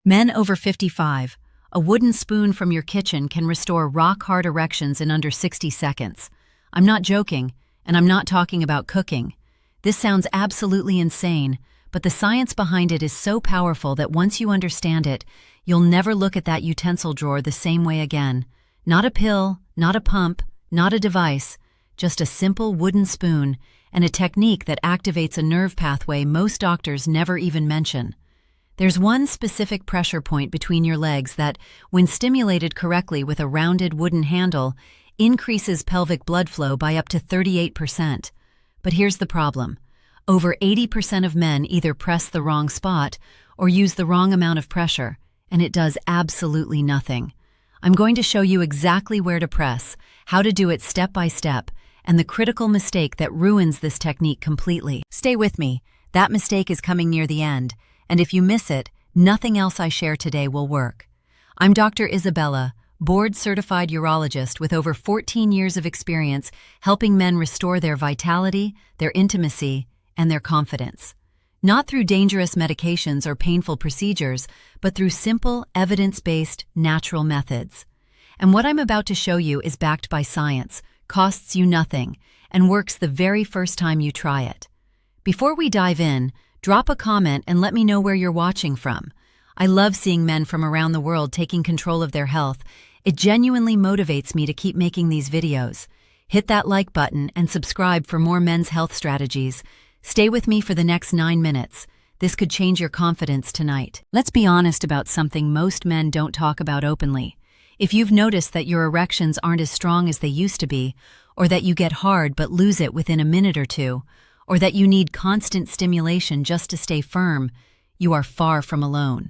Men over 55, a wooden spoon from your kitchen can restore rock-hard erections in under 60 seconds. I'm not joking, and I'm not talking about cooking. This sounds absolutely insane, but the science behind it is so powerful that once you understand it, you'll never look at that utensil drawer the same way again. Not a pill, not a pump, not a device, just a simple wooden spoon and a technique that activates a nerve pathway most doctors never even mention. There's one specific pressure point between your legs that, when stimulated correctly with a rounded wooden handle, increases pelvic blood flow by up to 38%. But here's the problem. Over 80% of men either press the wrong spot or use the wrong amount of pressure, and it does absolutely nothing. I'm going to show you exactly where to press, how to do it step by step, and the critical mistake that ruins this technique completely. Stay with me. That mistake is coming near the end. And if you miss it, nothing else I share today will work. I'm Dr. Isabella, board-certified urologist with over 14 years of experience helping men restore their vitality, their intimacy, and their confidence. Not through dangerous medications or painful procedures, but through simple, evidence-based, natural methods. And what I'm about to show you is backed by science, costs you nothing, and works the very first time you try it. Before we dive in, drop a comment and let me know where you're watching from. I love seeing men from around the world taking control of their health. It genuinely motivates me to keep making these videos. Hit that like button and subscribe for more men's health strategies. Stay with me for the next 9 minutes. This could change your confidence tonight. Let's be honest about something most men don't talk about openly. If you've noticed that your erections aren't as strong as they used to be, or that you get hard but lose it within a minute or two, or that you need constant stimulation just to stay firm, you are far from alone.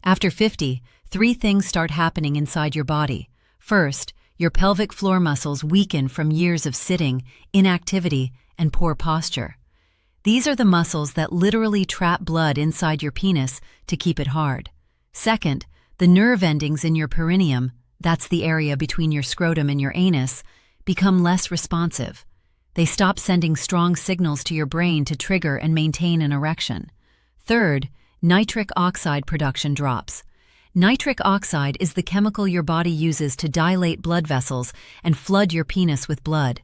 After 50, 3 things start happening inside your body. First, your pelvic floor muscles weaken from years of sitting, inactivity, and poor posture. These are the muscles that literally trap blood inside your penis to keep it hard. Second, the nerve endings in your perineum, that's the area between your scrotum and your anus, become less responsive. They stop sending strong signals to your brain to trigger and maintain an erection. Third, nitric oxide production drops. Nitric oxide is the chemical your body uses to dilate blood vessels and flood your penis with blood.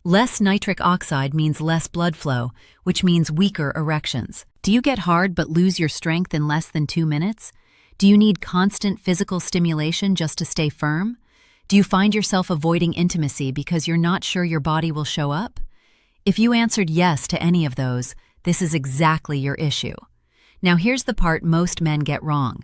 Less nitric oxide means less blood flow, which means weaker erections. Do you get hard but lose your strength in less than 2 minutes? Do you need constant physical stimulation just to stay firm? Do you find yourself avoiding intimacy because you're not sure your body will show up? If you answered yes to any of those, this is exactly your issue. Now here's the part most men get wrong.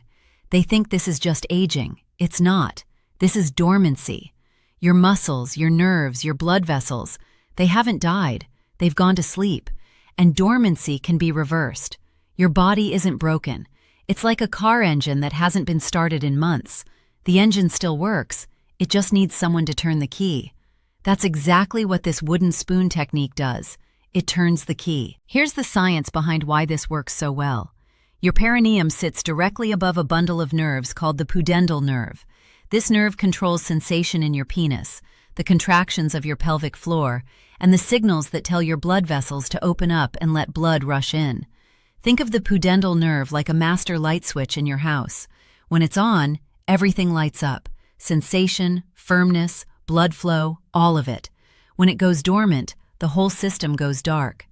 They think this is just aging. It's not. This is dormancy. Your muscles, your nerves, your blood vessels, they haven't died. They've gone to sleep. And dormancy can be reversed. Your body isn't broken. It's like a car engine that hasn't been started in months. The engine still works. It just needs someone to turn the key. That's exactly what this wooden spoon technique does. It turns the key. Here's the science behind why this works so well. Your perineum sits directly above a bundle of nerves called the pudendal nerve. This nerve controls sensation in your penis, the contractions of your pelvic floor, and the signals that tell your blood vessels to open up and let blood rush in. Think of the pudendal nerve like a master light switch in your house. When it's on, everything lights up. Sensation, firmness, blood flow, all of it. When it goes dormant, the whole system goes dark.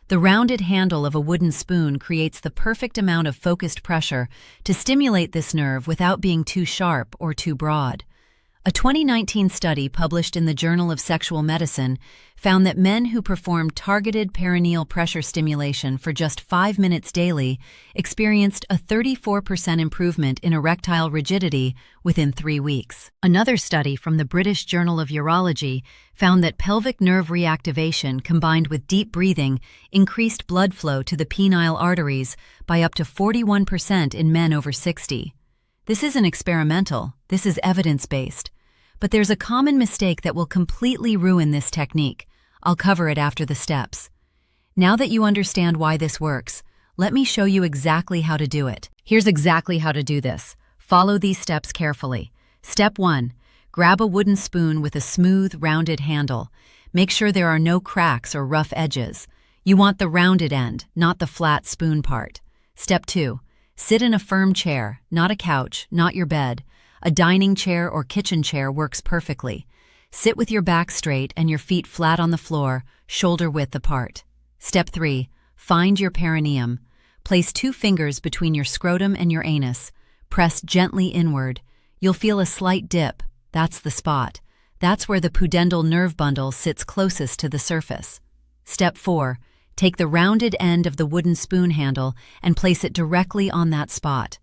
The rounded handle of a wooden spoon creates the perfect amount of focused pressure to stimulate this nerve without being too sharp or too broad. A 2019 study published in the Journal of Sexual Medicine found that men who performed targeted perineal pressure stimulation for just 5 minutes daily experienced a 34% improvement in erectile rigidity within 3 weeks. Another study from the British Journal of Urology found that pelvic nerve reactivation combined with deep breathing increased blood flow to the penile arteries by up to 41% in men over 60. This isn't experimental, this is evidence-based. But there's a common mistake that will completely ruin this technique. I'll cover it after the steps. Now that you understand why this works, let me show you exactly how to do it. Here's exactly how to do this. Follow these steps carefully. Step 1. Grab a wooden spoon with a smooth, rounded handle. Make sure there are no cracks or rough edges. You want the rounded end, not the flat spoon part. Step 2. Sit in a firm chair, not a couch, not your bed. A dining chair or kitchen chair works perfectly. Sit with your back straight and your feet flat on the floor, shoulder width apart. Step 3. Find your perineum. Place 2 fingers between your scrotum and your anus. Press gently inward. You'll feel a slight dip. That's the spot. That's where the pudendal nerve bundle sits closest to the surface. Step 4. Take the rounded end of the wooden spoon handle and place it directly on that spot.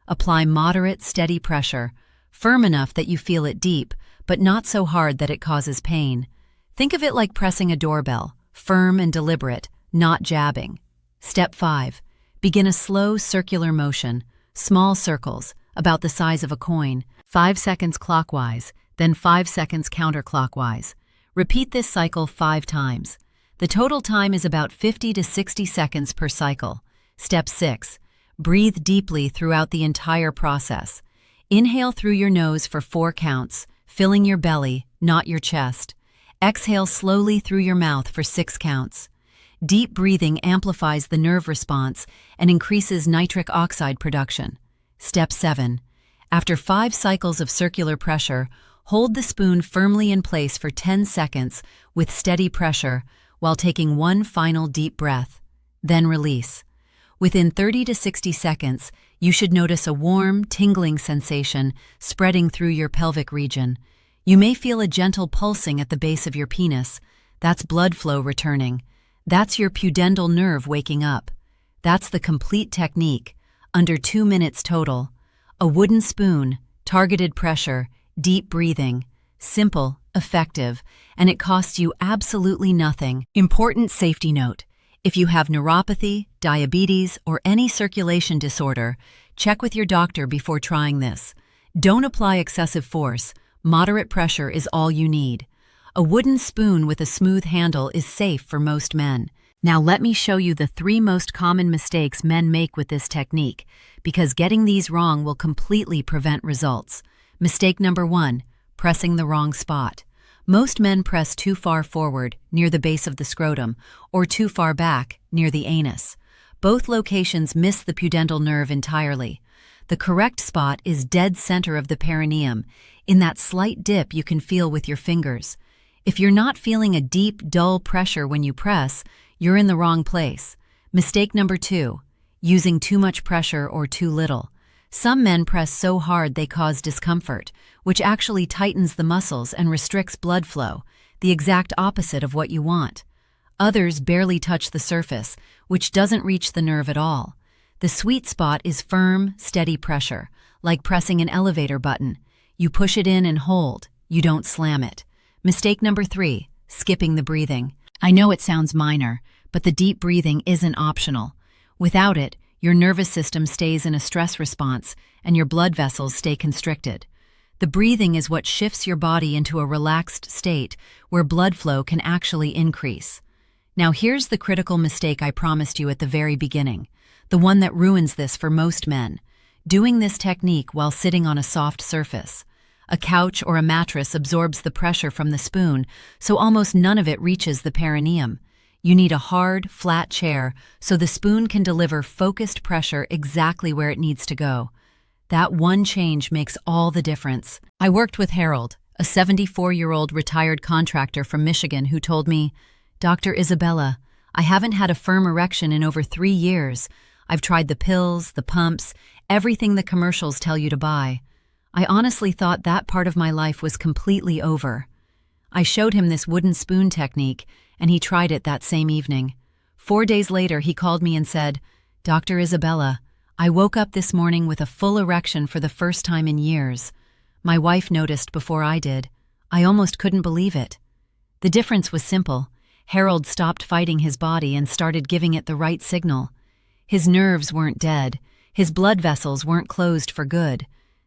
Apply moderate, steady pressure, firm enough that you feel it deep, but not so hard that it causes pain. Think of it like pressing a doorbell, firm and deliberate, not jabbing. Step 5. Begin a slow circular motion, small circles, about the size of a coin, 5 seconds clockwise, then 5 seconds counterclockwise. Repeat this cycle 5 times. The total time is about 50 to 60 seconds per cycle. Step 6. Breathe deeply throughout the entire process. Inhale through your nose for 4 counts, filling your belly, not your chest. Exhale slowly through your mouth for 6 counts. Deep breathing amplifies the nerve response and increases nitric oxide production. Step 7. After 5 cycles of circular pressure, hold the spoon firmly in place for 10 seconds with steady pressure while taking 1 final deep breath. Then release. Within 30 to 60 seconds, you should notice a warm, tingling sensation spreading through your pelvic region. You may feel a gentle pulsing at the base of your penis. That's blood flow returning. That's your pudendal nerve waking up. That's the complete technique, under 2 minutes total. A wooden spoon, targeted pressure, deep breathing. Simple, effective, and it costs you absolutely nothing. Important safety note. If you have neuropathy, diabetes, or any circulation disorder, check with your doctor before trying this. Don't apply excessive force. Moderate pressure is all you need. A wooden spoon with a smooth handle is safe for most men. Now let me show you the 3 most common mistakes men make with this technique, because getting these wrong will completely prevent results. Mistake number 1, pressing the wrong spot. Most men press too far forward, near the base of the scrotum, or too far back, near the anus. Both locations miss the pudendal nerve entirely. The correct spot is dead center of the perineum, in that slight dip you can feel with your fingers. If you're not feeling a deep, dull pressure when you press, you're in the wrong place. Mistake number 2, using too much pressure or too little. Some men press so hard they cause discomfort, which actually tightens the muscles and restricts blood flow, the exact opposite of what you want. Others barely touch the surface, which doesn't reach the nerve at all. The sweet spot is firm, steady pressure, like pressing an elevator button. You push it in and hold, you don't slam it. Mistake number 3, skipping the breathing. I know it sounds minor, but the deep breathing isn't optional. Without it, your nervous system stays in a stress response and your blood vessels stay constricted. The breathing is what shifts your body into a relaxed state where blood flow can actually increase. Now here's the critical mistake I promised you at the very beginning, the one that ruins this for most men: doing this technique while sitting on a soft surface. A couch or a mattress absorbs the pressure from the spoon, so almost none of it reaches the perineum. You need a hard, flat chair so the spoon can deliver focused pressure exactly where it needs to go. That one change makes all the difference. I worked with Harold, a 74-year-old retired contractor from Michigan who told me, "Dr. Isabella, I haven't had a firm erection in over 3 years. I've tried the pills, the pumps, everything the commercials tell you to buy. I honestly thought that part of my life was completely over." I showed him this wooden spoon technique, and he tried it that same evening. 4 days later, he called me and said, "Dr. Isabella, I woke up this morning with a full erection for the first time in years. My wife noticed before I did. I almost couldn't believe it." The difference was simple. Harold stopped fighting his body and started giving it the right signal. His nerves weren't dead. His blood vessels weren't closed for good.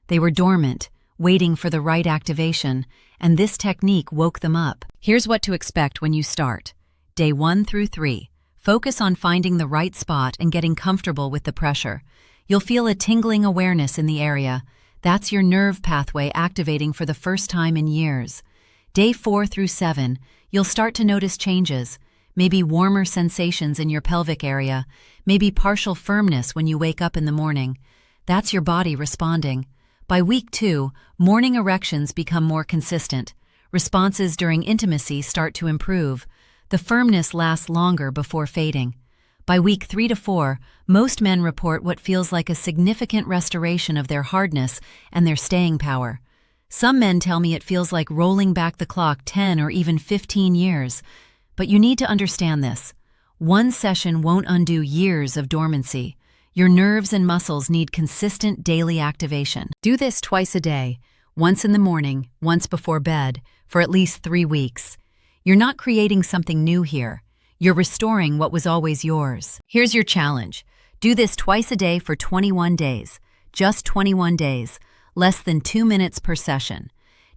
They were dormant, waiting for the right activation, and this technique woke them up. Here's what to expect when you start. Day 1 through 3. Focus on finding the right spot and getting comfortable with the pressure. You'll feel a tingling awareness in the area. That's your nerve pathway activating for the first time in years. Day 4 through 7, you'll start to notice changes. Maybe warmer sensations in your pelvic area, maybe partial firmness when you wake up in the morning. That's your body responding. By week 2, morning erections become more consistent. Responses during intimacy start to improve. The firmness lasts longer before fading. By week 3 to 4, most men report what feels like a significant restoration of their hardness and their staying power. Some men tell me it feels like rolling back the clock 10 or even 15 years. But you need to understand this. One session won't undo years of dormancy. Your nerves and muscles need consistent daily activation. Do this twice a day, once in the morning, once before bed, for at least 3 weeks. You're not creating something new here. You're restoring what was always yours. Here's your challenge. Do this twice a day for 21 days. Just 21 days. Less than 2 minutes per session.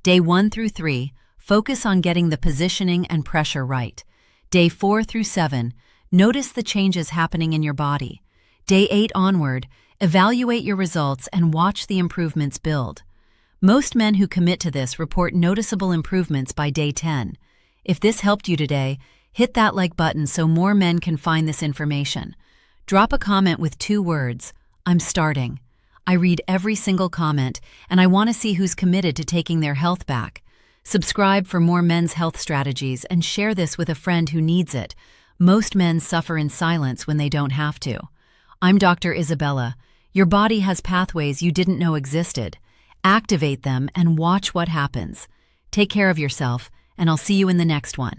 Day 1 through 3, focus on getting the positioning and pressure right. Day 4 through 7, notice the changes happening in your body. Day 8 onward, evaluate your results and watch the improvements build. Most men who commit to this report noticeable improvements by day 10. If this helped you today, hit that like button so more men can find this information. Drop a comment with 2 words, "I'm starting." I read every single comment, and I want to see who's committed to taking their health back. Subscribe for more men's health strategies and share this with a friend who needs it. Most men suffer in silence when they don't have to. I'm Dr. Isabella. Your body has pathways you didn't know existed. Activate them and watch what happens. Take care of yourself, and I'll see you in the next one.